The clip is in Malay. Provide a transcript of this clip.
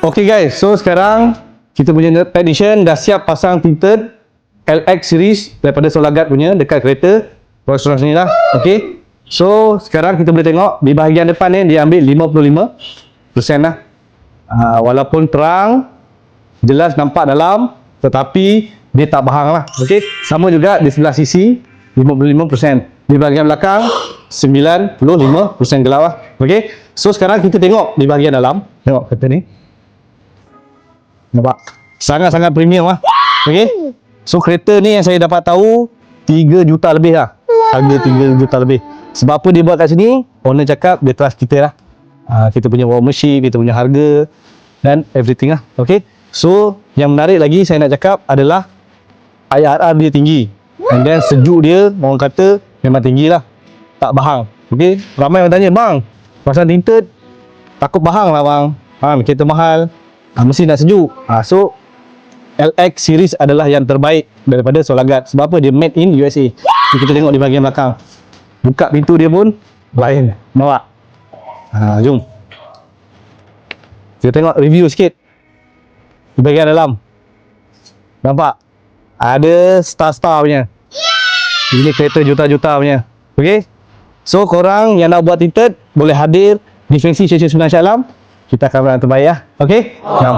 Okay guys, so sekarang kita punya technician dah siap pasang tinted LX series daripada Solagat punya dekat kereta Rolls-Royce ni lah. Okay, so sekarang kita boleh tengok di bahagian depan ni dia ambil 55% lah. Walaupun terang, jelas nampak dalam, tetapi dia tak bahang lah. Okay, sama juga di sebelah sisi 55%, di bahagian belakang 95% gelap lah. Okay, so sekarang kita tengok di bahagian dalam. Tengok kereta ni, nampak sangat-sangat premium lah. Okay, so kereta ni yang saya dapat tahu 3 juta lebih lah, harga 3 juta lebih. Sebab apa dia buat kat sini, owner cakap dia trust kita lah. Kita punya workmanship, kita punya harga dan everything lah. Okay, so yang menarik lagi saya nak cakap adalah IRR dia tinggi, and then sejuk dia orang kata memang tinggi lah, tak bahang. Okay, ramai orang tanya, bang pasang tinted takut bahang lah bang, kereta mahal, mesti nak sejuk. So LX series adalah yang terbaik daripada Solagat. Sebab apa? Dia made in USA. Kita tengok di bahagian belakang, buka pintu dia pun lain, nampak? Jom kita tengok review sikit di bahagian dalam. Nampak? Ada star-star punya. Ini kereta juta-juta punya. Okay, so korang yang nak buat tinted boleh hadir di Fancy Station Sembilan Shah Alam. Kita akan buat yang terbaik lah. Okay, jom.